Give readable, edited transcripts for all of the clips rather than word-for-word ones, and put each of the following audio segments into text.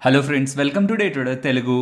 Hello friends, welcome to day trader Telugu.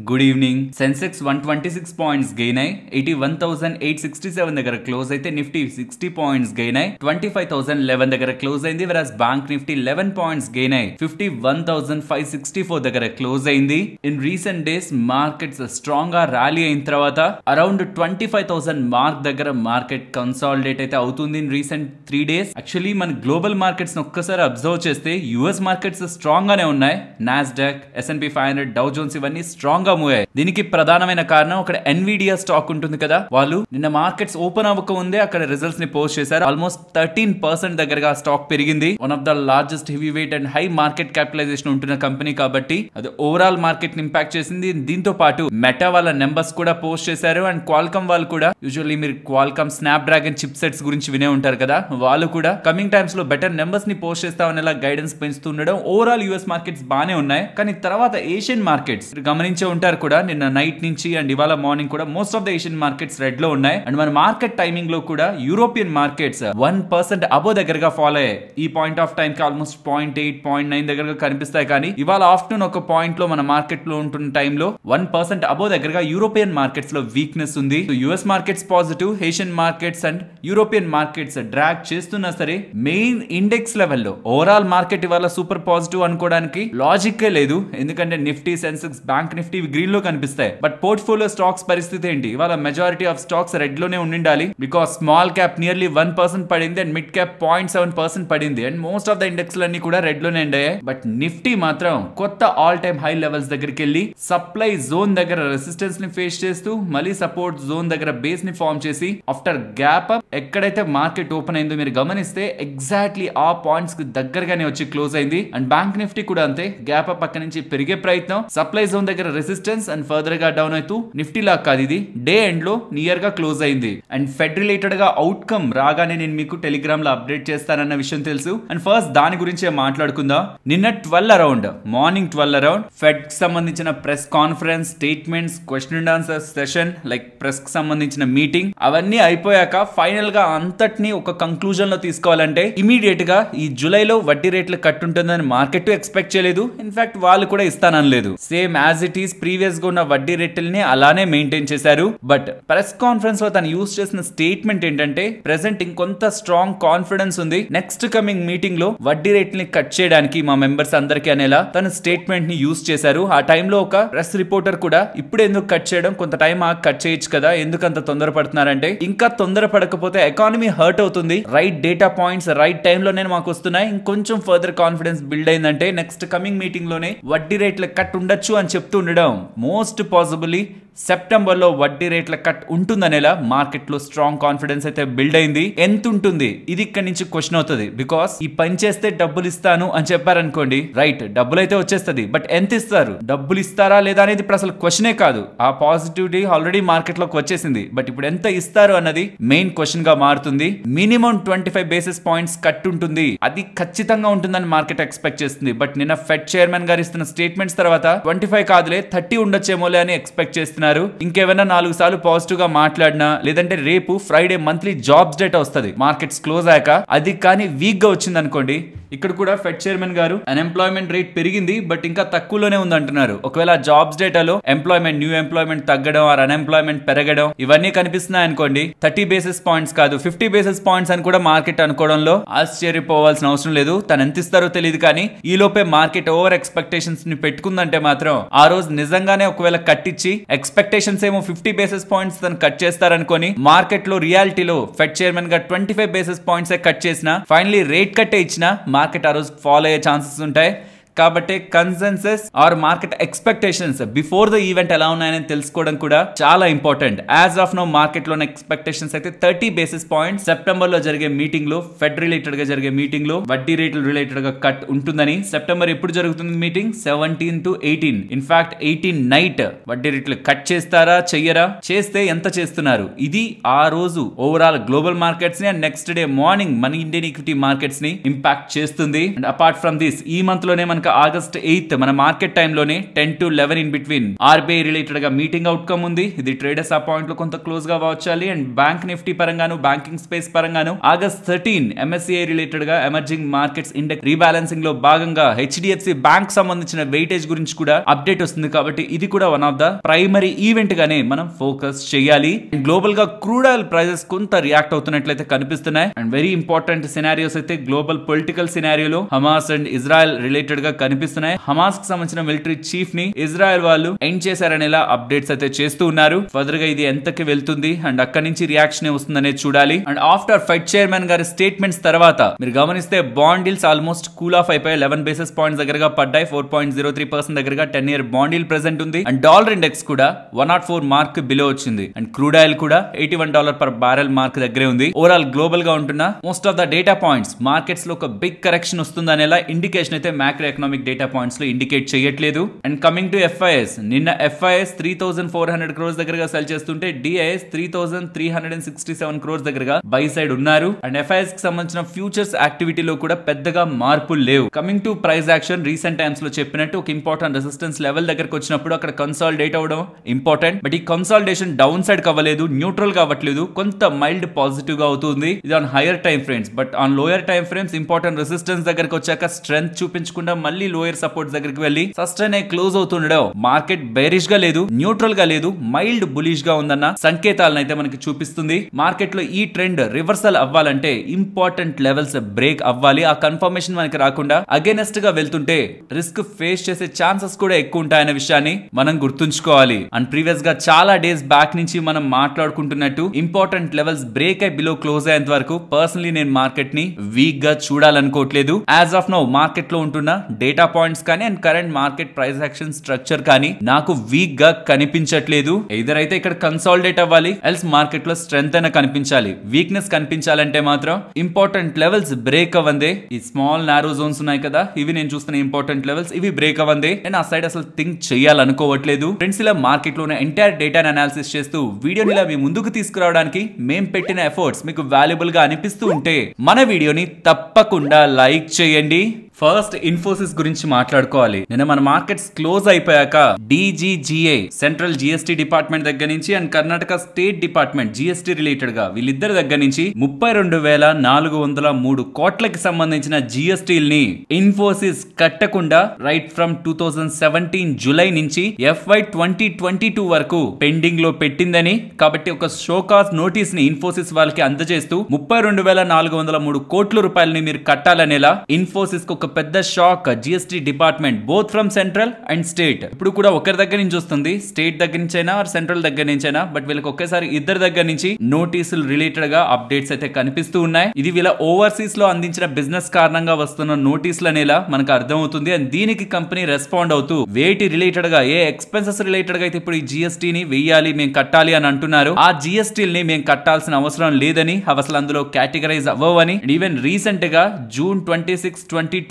Good evening. Sensex 126 points gain అయి 81,867 దగ్గర close అయితే Nifty 60 points gain అయి 25,011 దగ్గర క్లోజ్ అయింది. వెరాస్ బ్యాంక్ నిఫ్టీ 11 పాయింట్స్ గెయిన్ అయి 51,564 దగ్గర క్లోజ్ అయింది. In recent days markets strong గా ర్యాలీ అయిన తర్వాత అరౌండ్ 25,000 మార్క్ దగ్గర మార్కెట్ కన్సాలిడేట్ అయితే అవుతుంది ఇన్ రీసెంట్ 3 days. యాక్చువల్లీ మన గ్లోబల్ మార్కెట్స్ ఒక్కసారి అబ్జర్వ్ చేస్తే యుఎస్ మార్కెట్స్ స్ట్రాంగ్ గానే ఉన్నాయి. నాస్డాక్, S&P 500, డౌ జోన్స్ ఇవన్నీ స్ట్రాంగ్ గా మూవ్ అయ్యాయి. దీనికి ప్రధానమైన కారణం అక్కడ ఎన్విడియా స్టాక్ ఉంటుంది కదా, వాళ్ళు నిన్న మార్కెట్స్ ఓపెన్ అవ్వక ముందే అక్కడ రిజల్ట్స్ ని పోస్ట్ చేశారు. ఆల్మోస్ట్ 13% దగ్గరగా స్టాక్ పెరిగింది. One of the largest heavy weight and high market capitalization ఉంటున్న కంపెనీ కాబట్టి అది ఓవరాల్ మార్కెట్ ని ఇంపాక్ట్ చేసింది. దీంతో పాటు మెటా వాళ్ళ నెంబర్స్ కూడా పోస్ట్ చేశారు. అండ్ క్వాల్కమ్ వాళ్ళు కూడా, యూజువల్లీ మీరు Qualcomm Snapdragon chip sets గురించి వినే ఉంటారు కదా, వాళ్ళు కూడా కమింగ్ టైమ్స్ లో బెటర్ నెంబర్స్ ని పోస్ట్ చేస్తామనేలా గైడెన్స్ పెంచుతుండడం. ఓవరాల్ యూఎస్ మార్కెట్స్ బానే ఉన్నాయి. కానీ తర్వాత ఏషియన్ మార్కెట్స్ గమనించే ఉంటారు కూడా, నిన్న నైట్ నుంచి అండ్ ఇవాళ మార్నింగ్ కూడా most of the Asian markets red లో ఉన్నాయి. అండ్ మన మార్కెట్ టైమింగ్ లో కూడా యూరోపియన్ మార్కెట్స్ 1% అబో దగ్గరగా ఫాలో అయ్యాయి. ఈ పాయింట్ ఆఫ్ టైం కి ఆల్మోస్ట్ 0.8, 0.9 దగ్గరగా కనిపిస్తాయి. కానీ ఇవాళ ఆఫ్టర్నూన్ ఒక పాయింట్ లో మన మార్కెట్ లో ఉంటున్న టైంలో 1% అబో దగ్గరగా యూరోపియన్ మార్కెట్స్ లో వీక్నెస్ ఉంది. US markets positive, Asian markets and European markets drag చేస్తున్నా సరే మెయిన్ ఇండెక్స్ లెవెల్లో ఓవరాల్ మార్కెట్ ఇవాళ సూపర్ పాజిటివ్ అనుకోవడానికి లాజిక్ లేదు. ఎందుకంటే Nifty, Sensex, bank Nifty green లో కనిపిస్తాయి. బట్ పోర్ట్ఫోలియో స్టాక్స్ పరిస్థితి ఏంటి? ఇవాళ మెజారిటీ ఆఫ్ స్టాక్స్ రెడ్ లోనే ఉండాలి. బికాస్ స్మాల్ క్యాప్ నియర్లీ 1% పడింది అండ్ మిడ్ క్యాప్ 0.7% పడింది. And most of the index లన్నీ కూడా రెడ్ లోనే అయ్యాయి. బట్ నిఫ్టీ మాత్రం కొత్త ఆల్ టైమ్ హై లెవెల్స్ దగ్గరికి వెళ్ళి సప్లై జోన్ దగ్గర రెసిస్టెన్స్ ని ఫేస్ చేస్తూ మళ్ళీ సపోర్ట్ జోన్ దగ్గర బేస్ ని ఫార్మ్ చేసి ఆఫ్టర్ గ్యాప్ అప్ ఎక్కడైతే మార్కెట్ ఓపెన్ అయిందో మీరు గమనిస్తే ఎగ్జాక్ట్లీ ఆ పాయింట్స్ కి దగ్గరగానే వచ్చి క్లోజ్ అయింది. అండ్ బ్యాంక్ నిఫ్టీ కూడా అంతే, గ్యాప్ అప్ పక్క నుంచి పెరిగే ప్రయత్నం, సప్లై జోన్ దగ్గర రెసిస్టెన్స్ అండ్ ఫర్దర్ గా డౌన్ అవుతూ నిఫ్టీ లా కాదు, ఇది డే ఎండ్ లో నియర్ గా క్లోజ్ అయింది. అండ్ ఫెడ్ రిలేటెడ్ గా అవుట్కమ్ రాగానే నేను మీకు టెలిగ్రామ్ లో అప్డేట్ చేస్తానన్న విషయం తెలుసు. అండ్ ఫస్ట్ దాని గురించే మాట్లాడుకుందాం. నిన్న 12 అరౌండ్ మార్నింగ్ 12 అరౌండ్ ఫెడ్ కి సంబంధించిన press conference, statements, question and answer session, like press కి సంబంధించిన మీటింగ్ అవన్నీ అయిపోయాక ఫైనల్ గా అంతటిని ఒక కంక్లూజన్ లో తీసుకోవాలంటే ఇమీడియట్ గా ఈ జూలైలో వడ్డీ రేట్లు కట్ ఉంటుందని మార్కెట్ ఎక్స్పెక్ట్ చేయలేదు. ఇన్ఫాక్ట్ వాళ్ళు కూడా ఇస్తానలేదు. Same as it is previous గా ఉన్న వడ్డీ రేట్లని అలానే మెయింటైన్ చేశారు. బట్ ప్రెస్ కాన్ఫరెన్స్ లో తను యూజ్ చేసిన స్టేట్మెంట్ ఏంటంటే ప్రెసెంట్ ఇంకొంత స్ట్రాంగ్ కాన్ఫిడెన్స్ ఉంది నెక్స్ట్ కమింగ్ మీటింగ్ లో వడ్డీ రేట్లని కట్ చేయడానికి మా మెంబర్స్ అందరికీ అనేలా తన స్టేట్మెంట్ ని యూజ్ చేశారు. ఆ టైంలో ఒక ప్రెస్ రిపోర్టర్ కూడా ఇప్పుడు ఎందుకు కట్ చేయడం, కొంత టైం కట్ చేయొచ్చు కదా, ఎందుకు అంత తొందరపడుతున్నారంటే ఇంకా తొందర పడకపోతే ఎకానమీ హర్ట్ అవుతుంది. Right data points right time లోనే మాకు వస్తున్నాయి. ఇంకొంచెం ఫర్దర్ కాన్ఫిడెన్స్ బిల్డ్ అయిందంటే నెక్స్ట్ కమింగ్ మీటింగ్ లోనే వడ్డీ రేట్ల కట్ ఉండొచ్చు అని చెప్తూ ఉండడం మోస్ట్ పాసిబుల్లీ సెప్టెంబర్ లో వడ్డీ రేట్ల కట్ ఉంటుందనేలా మార్కెట్ లో స్ట్రాంగ్ కాన్ఫిడెన్స్ అయితే బిల్డ్ అయింది. ఎంత ఉంటుంది ఇది ఇక్కడ నుంచి క్వశ్చన్ అవుతుంది. బికాస్ ఈ పని చేస్తే డబ్బులు ఇస్తాను అని చెప్పారనుకోండి, రైట్ డబ్బులు అయితే వచ్చేస్తుంది. బట్ ఎంత ఇస్తారు, డబ్బులు ఇస్తారా లేదా అనేది ఇప్పుడు అసలు క్వశ్చనే కాదు. ఆ పాజిటివిటీ ఆల్రెడీ మార్కెట్ లోకి వచ్చేసింది. బట్ ఇప్పుడు ఎంత ఇస్తారు అన్నది మెయిన్ క్వశ్చన్ గా మారుతుంది. మినిమం 25 బేసిస్ పాయింట్స్ కట్ ఉంటుంది, అది ఖచ్చితంగా ఉంటుందని మార్కెట్ ఎక్స్పెక్ట్ చేస్తుంది. బట్ నిన్న ఫెడ్ చైర్మన్ గారు ఇస్తున్న స్టేట్మెంట్స్ తర్వాత 25 కాదులే 30 ఉండొచ్చేమోలే అని ఎక్స్పెక్ట్ చేస్తున్నారు. ఇంకేమైనా 4 సార్లు పాజిటివ్ గా మాట్లాడినా, లేదంటే రేపు ఫ్రైడే మంత్లీ జాబ్స్ డేటా వస్తుంది మార్కెట్స్ క్లోజ్ అయ్యాక, అది కానీ వీక్ గా వచ్చింది అనుకోండి, ఇక్కడ కూడా ఫెడ్ చైర్మన్ గారు అన్ఎంప్లాయ్మెంట్ రేట్ పెరిగింది బట్ ఇంకా తక్కువలోనే ఉంది అంటున్నారు. ఒకవేళ జాబ్స్ డేటాలో ఎంప్లాయ్మెంట్, న్యూ ఎంప్లాయ్మెంట్ తగ్గడం ఆర్ అన్ఎంప్లాయ్మెంట్ పెరగడం ఇవన్నీ కనిపిస్తున్నాయి అనుకోండి, 30 బేసిస్ పాయింట్స్ కాదు 50 బేసిస్ పాయింట్స్ అని కూడా మార్కెట్ అనుకోవడంలో ఆశ్చర్యపోవాల్సిన అవసరం లేదు. తను ఎంత ఇస్తారో తెలియదు కానీ ఈ లోపే మార్కెట్ ఓవర్ ఎక్స్పెక్టేషన్స్ ని పెట్టుకుందంటే మాత్రం ఆ రోజు నిజంగానే ఒకవేళ కట్టించి ఎక్స్పెక్టేషన్స్ ఏమో 50 బేసిస్ పాయింట్స్ తను కట్ చేస్తారనుకొని మార్కెట్ లో రియాలిటీలో ఫెడ్ చైర్మన్ గా 25 బేసిస్ పాయింట్స్ కట్ చేసినా, ఫైనలీ రేట్ కట్టే ఇచ్చినా మార్కెట్ ఆ రోజు ఫాలో అయ్యే ఛాన్సెస్ ఉంటాయి. కాబట్టి consensus or market expectations before the event ఎలా ఉన్నాయని తెలుసుకోవడం కూడా చాలా important. As of now market లోని ఎక్స్పెక్టేషన్స్ అయితే 30 బేసిస్ పాయింట్స్ సెప్టెంబర్ లో జరిగే మీటింగ్ లో, ఫెడ్ రిలేటెడ్ గా జరిగే మీటింగ్ లో వడ్డీ రేట్లు రిలేటెడ్ గా కట్ ఉంటుందని. సెప్టెంబర్ ఎప్పుడు జరుగుతుంది మీటింగ్? 17 to 18. ఇన్ఫాక్ట్ 18 నైట్ వడ్డీ రేట్లు కట్ చేస్తారా చెయ్యరా, చేస్తే ఎంత చేస్తున్నారు, ఇది ఆ రోజు ఓవరాల్ గ్లోబల్ మార్కెట్స్ ని అండ్ నెక్స్ట్ డే మార్నింగ్ మన ఇండియన్ ఈక్విటీ మార్కెట్స్ ని ఇంపాక్ట్ చేస్తుంది. అండ్ అపార్ట్ ఫ్రమ్ దిస్ ఈ మంత్ లోనే మనకు ఆగస్ట్ 8 మన మార్కెట్ టైమ్ లోనే 10 to 11 in between RBI related గా మీటింగ్ అవుట్కమ్ ఉంది. ఇది ట్రేడర్స్ ఆ పాయింట్ లో కొంత క్లోజ్ గా వచ్చాలి. అండ్ బ్యాంక్ నిఫ్టీ పరంగాను బ్యాంకింగ్ స్పేస్ పరంగాను ఆగస్ట్ 13 ఎంఎస్సిఐ రిలేటెడ్ గా ఎమర్జింగ్ మార్కెట్స్ ఇండెక్స్ రీబ్యాలెన్సింగ్ లో భాగంగా హెచ్డిఎఫ్సి బ్యాంక్ సంబంధించిన వెయిటేజ్ గురించి కూడా అప్డేట్ వస్తుంది. కాబట్టి ఇది కూడా one of the primary event గానే మనం ఫోకస్ చేయాలి. గ్లోబల్ గా క్రూడ్ ఆయిల్ ప్రైజెస్ కొంత రియాక్ట్ అవుతున్నట్లయితే కనిపిస్తున్నాయి. అండ్ వెరీ ఇంపార్టెంట్ సినారియోస్ అయితే గ్లోబల్ పొలిటికల్ సినారియోలో హమాస్ అండ్ ఇజ్రాయెల్ రిలేటెడ్ గా కనిపిస్తున్నాయి. హమాస్ కి సంబంధించిన మిలిటరీ చీఫ్ ని ఇజ్రాయెల్ వాళ్ళు ఎండ్ చేశారనేలా అప్డేట్స్ అయితే చేస్తూ ఉన్నారు. ఫర్దర్ గా ఇది ఎంతకి వెళ్తుంది అండ్ అక్కడి నుంచి రియాక్షన్ వస్తుందనేది చూడాలి. అండ్ ఆఫ్టర్ ఫెడ్ చైర్మన్ గారి స్టేట్మెంట్స్ తర్వాత మీరు గమనిస్తే bond deals almost cool of అయిపోయి 11 బేసిస్ పాయింట్స్ దగ్గరగా పడ్డాయి. 4.03% దగ్గరగా 10-year బాండ్ డీల్ ప్రెసెంట్ ఉంది. అండ్ డాలర్ ఇండెక్స్ కూడా 104 మార్క్ బిలో వచ్చింది. అండ్ క్రూడ్ ఆయిల్ కూడా $81 per barrel మార్క్ దగ్గరే ఉంది. ఓవరాల్ గ్లోబల్ గా ఉంటున్న most of the data points markets లో ఒక బిగ్ కరెక్షన్ వస్తుందనేలా ఇండికేషన్ అయితే మ్యాక్రో ఎకనామిక్ డేటా పాయింట్స్ లో ఇండికేట్ చేయట్లేదు. అండ్ కమింగ్ టు ఎఫ్ఐఎస్, నిన్న ఎఫ్ఐఎస్ 3,400 crores దగ్గరగా సెల్ చేస్తుంటే డిఐఎస్ 3,367 crores దగ్గరగా బై సైడ్ ఉన్నారు. అండ్ ఎఫ్ఐఎస్ కి సంబంధించిన ఫ్యూచర్స్ యాక్టివిటీలో కూడా పెద్దగా మార్పులు లేవు. Coming to price action, recent times లో చెప్పినట్టు ఒక ఇంపార్టెంట్ రెసిస్టెన్స్ లెవెల్ దగ్గరకు వచ్చినప్పుడు అక్కడ కన్సాలిడేట్ అవడం ఇంపార్టెంట్. బట్ ఈ కన్సాలిడేషన్ డౌన్ సైడ్ అవ్వలేదు, న్యూట్రల్ గా అవ్వట్లేదు, కొంత మైల్డ్ పాజిటివ్ గా అవుతుంది. ఇది on hire time frames. But on lower time frames important resistance దగ్గరకు వచ్చాక స్ట్రెంత్ చూపించకుండా మళ్ళీ లోయర్ సపోర్ట్ దగ్గరికి వెళ్ళి సస్టైన్ అయి క్లోజ్ అవుతుండడం మార్కెట్ బేరిష్ గా లేదు, న్యూట్రల్ గా లేదు, మైల్డ్ బులిష్ గా ఉందన్న సంకేతాలను అయితే మనకి చూపిస్తుంది. మార్కెట్ లో ఈ ట్రెండ్ రివర్సల్ అవ్వాలంటే ఇంపార్టెంట్ లెవెల్స్ బ్రేక్ అవ్వాలి. ఆ కన్ఫర్మేషన్ మనకి రాకుండా అగైనెస్ట్ గా వెళ్తుంటే రిస్క్ ఫేస్ చేసే ఛాన్సెస్ కూడా ఎక్కువ ఉంటాయనే విషయాన్ని మనం గుర్తుంచుకోవాలి. అండ్ ప్రీవియస్ గా చాలా డేస్ బ్యాక్ నుంచి మనం మాట్లాడుకుంటున్నట్టు ఇంపార్టెంట్ లెవెల్స్ బ్రేక్ అయి బిలో క్లోజ్ అయ్యేంత వరకు పర్సనలీ నేను మార్కెట్ ని వీక్ గా చూడాలనుకోవట్లేదు. యాజ్ ఆఫ్ నౌ మార్కెట్ లో ఉంటున్న డేటా పాయింట్స్ కానీ and current market price action structure కానీ నాకు వీక్ గా కనిపించట్లేదు. ఎయిదర్ అయితే ఇక్కడ కన్సాలిడేట్ అవ్వాలి, ఎల్స్ మార్కెట్ లో స్ట్రెంత్ అయినా కనిపించాలి. వీక్నెస్ కనిపించాలంటే మాత్రం ఇంపార్టెంట్ లెవెల్స్ బ్రేక్ అవ్వందే. ఈ స్మాల్ నారో జోన్స్ ఉన్నాయి కదా, ఇవి నేను చూస్తున్న ఇంపార్టెంట్ లెవెల్స్, ఇవి బ్రేక్ అవ్వందే నేను ఆ సైడ్ అసలు థింక్ చేయాలనుకోవట్లేదు. ఫ్రెండ్స్, ఇలా మార్కెట్ లో ఎంటైర్ డేటాను అనాలిసిస్ చేస్తూ వీడియోని ఇలా మీ ముందుకు తీసుకురావడానికి మేము పెట్టిన ఎఫర్ట్స్ మీకు వాల్యుబుల్ గా అనిపిస్తూ ఉంటే మన వీడియోని తప్పకుండా లైక్ చేయండి. ఫస్ట్ ఇన్ఫోసిస్ గురించి మాట్లాడుకోవాలి. నిన్న మన మార్కెట్స్ క్లోజ్ అయిపోయాక డిజిజిఏ సెంట్రల్ జిఎస్టీ డిపార్ట్మెంట్ దగ్గర నుంచి and Karnataka state department GST related గా వీళ్ళిద్దరి దగ్గర నుంచి 32,403 కోట్లకి సంబంధించిన జిఎస్టీల్ని ఇన్ఫోసిస్ కట్టకుండా రైట్ ఫ్రమ్ 2017 జూలై నుంచి FY 2022 వరకు పెండింగ్ లో పెట్టిందని, కాబట్టి ఒక షోకాజ్ నోటీస్ ని ఇన్ఫోసిస్ వాళ్ళకి అందజేస్తూ 32,403 కోట్ల రూపాయలని మీరు కట్టాలనేలా ఇన్ఫోసిస్ ఒక పెద్ద shock GST department both from central and state. ఇప్పుడు కూడా ఒకరి దగ్గర నుంచి వస్తుంది, స్టేట్ దగ్గర నుంచి అయినా సెంట్రల్ దగ్గర నుంచి అయినా, బట్ వీళ్ళకి ఒకేసారి ఇద్దరు దగ్గర నుంచి నోటీసులు రిలేటెడ్ గా అప్డేట్స్ అయితే కనిపిస్తూ ఉన్నాయి. ఇది వీళ్ళ ఓవర్సీస్ లో అందించిన బిజినెస్ కారణంగా వస్తున్న నోటీసులు అనేలా మనకు అర్థమవుతుంది. అండ్ దీనికి కంపెనీ రెస్పాండ్ అవుతూ వేటి రిలేటెడ్ గా ఏ ఎక్స్పెన్సెస్ రిలేటెడ్ గా అయితే ఇప్పుడు ఈ జిఎస్టీని వెయ్యాలి, మేము కట్టాలి అని అంటున్నారు. ఆ జిఎస్టీని మేము కట్టాల్సిన అవసరం లేదని, అసలు అందులో కేటగరైజ్ అవ్వవని, ఈవెన్ రీసెంట్ గా June 26, 2024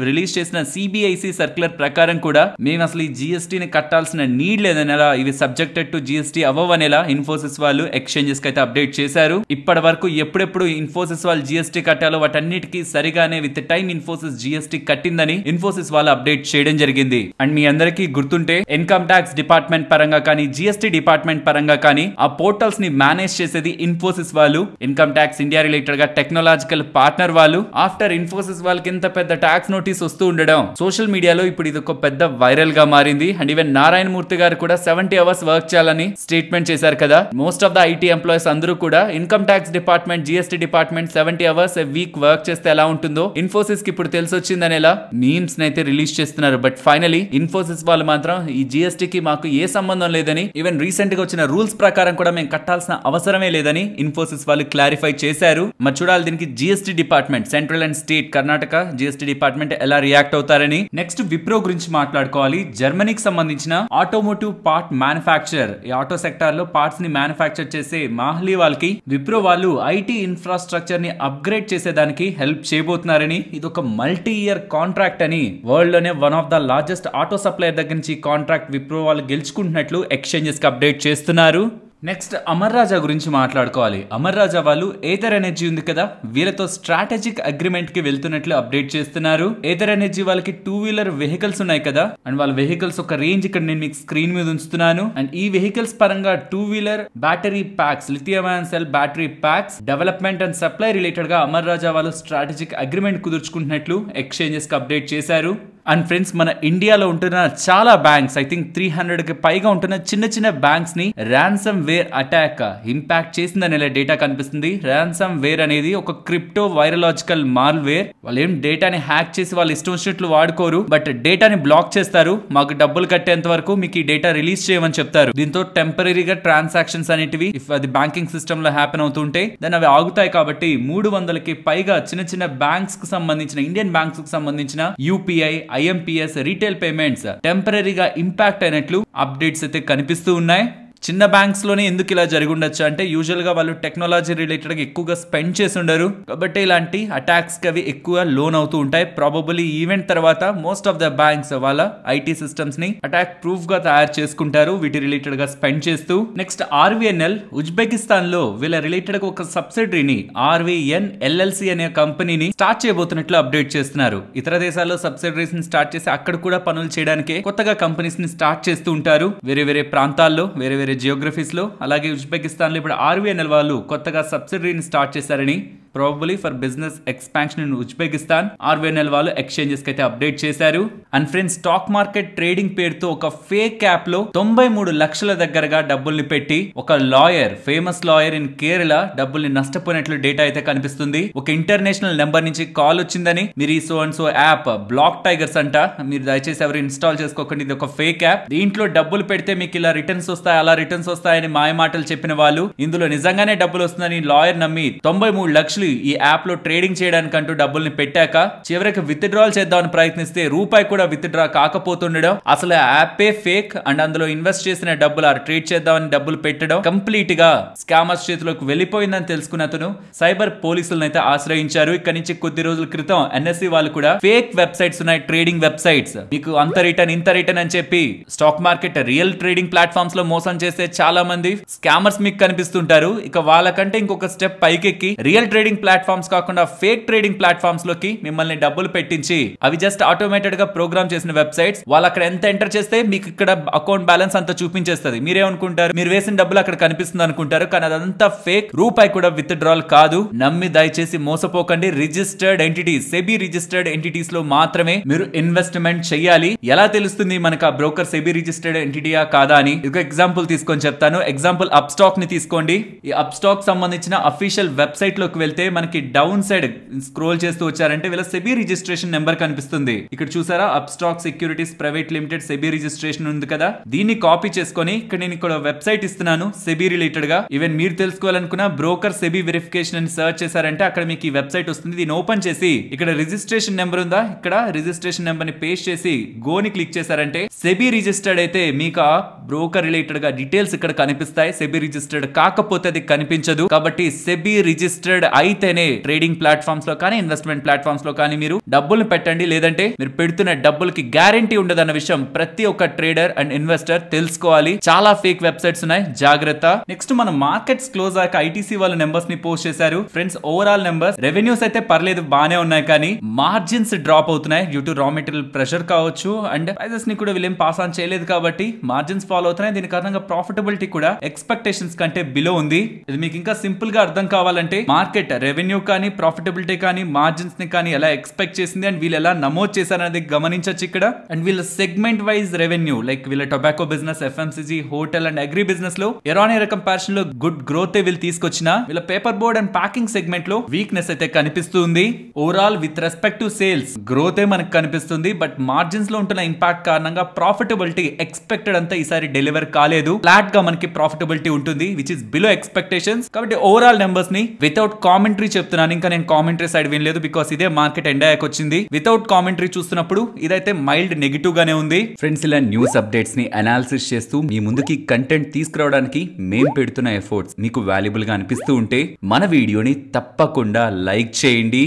రిలీజ్ చేసిన సిబిఐసి సర్క్యులర్ ప్రకారం కూడా మేము అసలు ఈ జిఎస్టీని కట్టాల్సిన నీడ్ లేదనేలా, ఇవి సబ్జెక్టెడ్ టు జిఎస్టీ అవ్వవనేలా ఇన్ఫోసిస్ వాళ్ళు ఎక్స్చేంజెస్ కి అయితే అప్డేట్ చేశారు. ఇప్పటి వరకు ఎప్పుడెప్పుడు ఇన్ఫోసిస్ వాళ్ళు జిఎస్టీ కట్టాలో వాటన్నిటికీ సరిగానే విత్ టైం ఇన్ఫోసిస్ జిఎస్టీ కట్టిందని ఇన్ఫోసిస్ వాళ్ళు అప్డేట్ చేయడం జరిగింది. అండ్ మీ అందరికీ గుర్తుంటే ఇన్కమ్ ట్యాక్స్ డిపార్ట్మెంట్ పరంగా కానీ జిఎస్టీ డిపార్ట్మెంట్ పరంగా కానీ ఆ పోర్టల్స్ ని మేనేజ్ చేసేది ఇన్ఫోసిస్ వాళ్ళు. ఇన్కమ్ ట్యాక్స్ ఇండియా రిలేటెడ్ గా టెక్నాలజికల్ పార్ట్నర్ వాళ్ళు. ఆఫ్టర్ ఇన్ఫోసిస్ వాళ్ళకి ఇంత పెద్ద ట్యాక్స్ నోటీస్ వస్తూ ఉండడం సోషల్ మీడియాలో ఇప్పుడు ఇది ఒక పెద్ద వైరల్ గా మారింది. అండ్ ఈవెన్ నారాయణ మూర్తి గారు కూడా 70 hours వర్క్ చేయాలని స్టేట్మెంట్ చేశారు కదా. Most of the IT employees అందరూ కూడా income tax department, GST department 70 hours a week work చేస్తే ఎలా ఉంటుందో ఇన్ఫోసిస్ కి ఇప్పుడు తెలిసి వచ్చిందనేలా మీమ్స్ అయితే రిలీజ్ చేస్తున్నారు. బట్ ఫైనలీ ఇన్ఫోసిస్ వాళ్ళు మాత్రం ఈ జిఎస్టీ కి మాకు ఏ సంబంధం లేదని, ఈవెన్ రీసెంట్ గా వచ్చిన రూల్స్ ప్రకారం కూడా మేము కట్టాల్సిన అవసరమే లేదని ఇన్ఫోసిస్ వాళ్ళు క్లారిఫై చేశారు. మరి చూడాలి దీనికి GST department, central and state, Karnataka GST department ఎలా రియాక్ట్ అవుతారని. నెక్స్ట్ విప్రో గురించి మాట్లాడుకోవాలి. జర్మనీకి సంబంధించిన ఆటోమోటివ్ పార్ట్ మ్యానుఫ్యాక్చర్, ఈ ఆటో సెక్టార్ లో పార్ట్స్ ని మ్యానుఫ్యాక్చర్ చేసే మాహ్లీ వాళ్ళకి విప్రో వాళ్ళు ఐటీ ఇన్ఫ్రాస్ట్రక్చర్ ని అప్గ్రేడ్ చేసేదానికి హెల్ప్ చేయబోతున్నారని, ఇది ఒక మల్టీ ఇయర్ కాంట్రాక్ట్ అని, వరల్డ్ లోనే one of the largest auto supplier దగ్గర నుంచి కాంట్రాక్ట్ విప్రో వాళ్ళు గెలుచుకుంటున్నట్లు ఎక్స్చేంజెస్ కి అప్డేట్ చేస్తున్నారు. నెక్స్ట్ అమర్ రాజా గురించి మాట్లాడుకోవాలి. అమర్ రాజా వాళ్ళు ఏథర్ ఎనర్జీ ఉంది కదా, వీళ్ళతో స్ట్రాటజిక్ అగ్రిమెంట్ కి వెళ్తున్నట్లు అప్డేట్ చేస్తున్నారు. ఏథర్ ఎనర్జీ వాళ్ళకి 2 వీలర్ వెహికల్స్ ఉన్నాయి కదా, అండ్ వాళ్ళ వెహికల్స్ ఒక రేంజ్ ఇక్కడ నేను మీకు స్క్రీన్ మీద ఉంచుతున్నాను. అండ్ ఈ వెహికల్స్ పరంగా 2 wheeler battery packs, lithium ion cell battery packs development and supply related గా అమర్ రాజా వాళ్ళు స్ట్రాటజిక్ అగ్రిమెంట్ కుదుర్చుకుంటున్నట్లు ఎక్స్చేంజెస్ కి అప్డేట్ చేశారు. అండ్ ఫ్రెండ్స్, మన ఇండియాలో ఉంటున్న చాలా బ్యాంక్స్, ఐ థింక్ 300కి పైగా ఉంటున్న చిన్న చిన్న బ్యాంక్స్ ని ర్యాన్సమ్ వేర్ అటాక్ ఇంపాక్ట్ చేసిందని ఇలా డేటా కనిపిస్తుంది. ర్యాన్సమ్ వేర్ అనేది ఒక క్రిప్టో వైరలాజికల్ మాల్వేర్. వాళ్ళు ఏం డేటాని హ్యాక్ చేసి వాళ్ళు ఇష్టం వచ్చినట్లు వాడుకోరు, బట్ డేటాని బ్లాక్ చేస్తారు. మాకు డబ్బులు కట్టేంత వరకు మీకు ఈ డేటా రిలీజ్ చేయమని చెప్తారు. దీంతో టెంపరీగా ట్రాన్సాక్షన్స్ అనేటివి ఇఫ్ అది బ్యాంకింగ్ సిస్టమ్ లో హ్యాపెన్ అవుతుంటే దెన్ అవి ఆగుతాయి. కాబట్టి 300కి పైగా చిన్న చిన్న బ్యాంక్స్ కు సంబంధించిన, ఇండియన్ బ్యాంక్స్ కు సంబంధించిన యూపీఐ, IMPS రీటైల్ పేమెంట్స్ టెంపరీగా ఇంపాక్ట్ అయినట్లు అప్డేట్స్ అయితే కనిపిస్తూ ఉన్నాయి. చిన్న బ్యాంక్స్ లోనే ఎందుకు ఇలా జరిగి ఉండొచ్చు అంటే యూజువల్ గా వాళ్ళు టెక్నాలజీ రిలేటెడ్ గా ఎక్కువగా స్పెండ్ చేసి ఉండరు, కాబట్టి ఇలాంటి అటాక్స్ కి అవి ఎక్కువ లోన్ అవుతూ ఉంటాయి. ప్రాబబుల్లీ ఈవెంట్ తర్వాత మోస్ట్ ఆఫ్ ద బ్యాంక్స్ వాళ్ళ ఐటీ సిస్టమ్స్ ని అటాక్ ప్రూఫ్ గా తయారు చేసుకుంటారు వీటి రిలేటెడ్ గా స్పెండ్ చేస్తూ. నెక్స్ట్ RVNL ఉజ్బెకిస్తాన్ లో వీళ్ళ రిలేటెడ్ గా ఒక సబ్సిడరీని RVN LLC అనే కంపెనీని స్టార్ట్ చేయబోతున్నట్లు అప్డేట్ చేస్తున్నారు. ఇతర దేశాల్లో సబ్సిడరీస్ ని స్టార్ట్ చేసి అక్కడ కూడా పనులు చేయడానికి కొత్తగా కంపెనీస్ ని స్టార్ట్ చేస్తూ ఉంటారు వేరే వేరే ప్రాంతాల్లో, వేరే వేరే జియోగ్రఫీస్ లో. అలాగే ఉజ్బెకిస్తాన్ లో ఇప్పుడు RVNL వాళ్ళు కొత్తగా సబ్సిడరీని స్టార్ట్ చేశారని, probably for business expansion in Uzbekistan, RVNL వాళ్ళు ఎక్స్చేంజెస్ కి అయితే అప్డేట్ చేశారు. And friends, stock market trading పేరుతో ఒక ఫేక్ యాప్ లో 93 లక్షల దగ్గరగా డబ్బుల్ని పెట్టి ఒక lawyer, famous lawyer in Kerala డబ్బుల్ని నష్టపోయినట్లు డేటా అయితే కనిపిస్తుంది. ఒక ఇంటర్నేషనల్ నెంబర్ నుంచి కాల్ వచ్చిందని, మీరు ఈ so and so app black tigers అంట, మీరు దయచేసి ఎవరు ఇన్స్టాల్ చేసుకోకండి, ఇది ఒక ఫేక్ యాప్, దీంట్లో డబ్బులు పెడితే మీకు ఇలా రిటర్న్స్ వస్తాయి, అలా రిటర్న్స్ వస్తాయని మాయ మాటలు చెప్పిన వాళ్ళు ఇందులో నిజంగానే డబ్బులు వస్తుందని లాయర్ నమ్మి 93 లక్షలు ఈ యాప్ లో ట్రేడింగ్ చేయడానికి అంటూ డబ్బుల్ని పెట్టాక చివరికి విత్డ్రాల్ చేద్దామని ప్రయత్నిస్తే రూపాయి కూడా విత్డ్రా కాకపోతుండడం, అసలు యాపే ఫేక్ అండ్ అందులో ఇన్వెస్ట్ చేసిన డబ్బులు ట్రేడ్ చేద్దామని డబ్బులు పెట్టడం కంప్లీట్ గా స్కామర్స్ చేతిలోకి వెళ్ళిపోయిందని తెలుసుకున్న అతను సైబర్ పోలీసులను అయితే ఆశ్రయించారు. ఇక్కడ నుంచి కొద్ది రోజుల క్రితం NSE వాళ్ళు కూడా ఫేక్ వెబ్సైట్స్ ఉన్నాయి, ట్రేడింగ్ వెబ్సైట్స్, మీకు అంత రిటర్న్ ఇంత రిటర్న్ అని చెప్పి stock market real trading platforms లో మోసం చేసే చాలా మంది స్కామర్స్ మీకు కనిపిస్తుంటారు. ఇక వాళ్ళకంటే ఇంకొక స్టెప్ పైకెక్కి రియల్ ట్రేడింగ్ ప్లాట్ఫామ్స్ కాకుండా ఫేక్ ట్రేడింగ్ ప్లాట్ఫామ్స్ లోకి మిమ్మల్ని డబ్బులు పెట్టించి, అవి జస్ట్ ఆటోమేటెడ్ గా ప్రోగ్రామ్ చేసిన వెబ్సైట్స్, వాళ్ళు అక్కడ ఎంత ఎంటర్ చేస్తే మీకు ఇక్కడ అకౌంట్ బ్యాలెన్స్ అంతా చూపించేస్తుంది. మీరేమనుకుంటారు, మీరు వేసిన డబ్బులు అక్కడ కనిపిస్తుంది అనుకుంటారు, కానీ అదంతా ఫేక్, రూపాయి కూడా విత్డ్రాల్ కాదు. నమ్మి దయచేసి మోసపోకండి. Registered entities, SEBI registered entities లో మాత్రమే మీరు ఇన్వెస్ట్మెంట్ చేయాలి. ఎలా తెలుస్తుంది మనకు ఆ బ్రోకర్ సెబీ రిజిస్టర్డ్ ఎంటిటీయా కాదా అని? ఒక ఎగ్జాంపుల్ తీసుకొని చెప్తాను. ఎగ్జాంపుల్ అప్స్టాక్ ని తీసుకోండి. ఈ అప్స్టాక్ సంబంధించిన అఫీషియల్ వెబ్సైట్ లోకి వెళ్తే మనకి డౌన్ సైడ్ స్క్రోల్ చేస్తూ వచ్చారంటే వీళ్ళ సెబీ రిజిస్ట్రేషన్ నెంబర్ కనిపిస్తుంది. ఇక్కడ చూసారా, Upstox securities private limited SEBI registration ఉంది కదా, దీన్ని కాపీ చేసుకొని ఇక్కడ నేను ఇక్కడ వెబ్సైట్ ఇస్తున్నాను సెబీ రిలేటెడ్ గా. ఈవెన్ మీరు తెలుసుకోవాలనుకున్న బ్రోకర్ సెబీ వెరిఫికేషన్ అని సర్చ్ చేశారంటే అక్కడ మీకు ఈ వెబ్సైట్ వస్తుంది. దీన్ని ఓపెన్ చేసి ఇక్కడ రిజిస్ట్రేషన్ నెంబర్ ఉందా, ఇక్కడ రిజిస్ట్రేషన్ నెంబర్ ని పేస్ట్ చేసి గోని క్లిక్ చేశారంటే సెబీ రిజిస్టర్డ్ అయితే మీకు ఆ బ్రోకర్ రిలేటెడ్ గా డీటెయిల్స్ ఇక్కడ కనిపిస్తాయి. సెబీ రిజిస్టర్డ్ కాకపోతే అది కనిపించదు. కాబట్టి సెబీ రిజిస్టర్డ్ అయితేనే ట్రేడింగ్ ప్లాట్ఫామ్స్ లో కానీ ఇన్వెస్ట్మెంట్ ప్లాట్ఫామ్స్ లో కానీ మీరు డబ్బులు పెట్టండి, లేదంటే మీరు పెడుతున్న డబ్బులకి గ్యారంటీ ఉండదన్న విషయం ప్రతి ఒక్క ట్రేడర్ అండ్ ఇన్వెస్టర్ తెలుసుకోవాలి. చాలా ఫేక్ వెబ్సైట్స్ ఉన్నాయి, జాగ్రత్త. నెక్స్ట్ మన మార్కెట్స్ క్లోజ్ అయ్యాక ఐటీసీ వాళ్ళ నెంబర్స్ ని పోస్ట్ చేశారు. ఫ్రెండ్స్, ఓవరాల్ నెంబర్స్, రెవెన్యూస్ అయితే పర్లేదు, బానే ఉన్నాయి, కానీ మార్జిన్స్ డ్రాప్ అవుతున్నాయి due to raw material pressure కావచ్చు, అండ్ ప్రైసెస్ ని కూడా వీళ్ళేం పాస్ ఆన్ చేయలేదు కాబట్టి మార్జిన్స్ ఫాలో అవుతున్నాయి. దీని కారణంగా ప్రాఫిటబిలిటీ కూడా ఎక్స్పెక్టేషన్స్ కంటే బిలో ఉంది. ఇది మీకు ఇంకా సింపుల్ గా అర్థం కావాలంటే మార్కెట్ రెవెన్యూ కానీ ప్రాఫిటబిలిటీ కానీ మార్జిన్స్ ని కానీ ఎలా ఎక్స్పెక్ట్ చేసింది అండ్ వీళ్ళు ఎలా నమోదు చేశారనేది గమనించవచ్చు ఇక్కడ. అండ్ వీళ్ళ సెగ్మెంట్ వైజ్ రెవెన్యూ, లైక్ వీళ్ళ tobacco business, FMCG, hotel and agri business లో ఇరాన్ కంపారిజన్ లో గుడ్ గ్రోత్ వీళ్ళు తీసుకొచ్చిన, వీళ్ళ paper board and packing segment లో వీక్నెస్ అయితే కనిపిస్తుంది. Overall with respect to sales growth మనకు కనిపిస్తుంది, బట్ మార్జిన్స్ లో ఉంటున్న ఇంపాక్ట్ కారణంగా ప్రాఫిటబిలిటీ ఎక్స్పెక్టెడ్ అంతా ఈసారి డెలివర్ కాలేదు. ఫ్లాట్ గా మనకి ప్రాఫిటబిలిటీ ఉంటుంది విచ్ ఇస్ బిలో ఎక్స్పెక్టేషన్స్. కాబట్టి ఓవరాల్ నెంబర్స్ ని వితౌట్ కామెంట్ కామెంటరీ చెప్తున్నాను, ఇంకా నేను కామెంటరీ సైడ్ వినలేదు బికాస్ ఇదే మార్కెట్ ఎండ్ అయ్యాక వచ్చింది. వితౌట్ కామెంటరీ చూస్తున్నప్పుడు ఇదైతే మైల్డ్ నెగిటివ్ గానే ఉంది. ఫ్రెండ్స్, ఇలా న్యూస్ అప్డేట్స్ ని అనాలిసిస్ చేస్తూ మీ ముందుకి కంటెంట్ తీసుకురావడానికి మేం పెడుతున్న ఎఫర్ట్స్ మీకు వాల్యుబుల్ గా అనిపిస్తూ ఉంటే మన వీడియోని తప్పకుండా లైక్ చేయండి.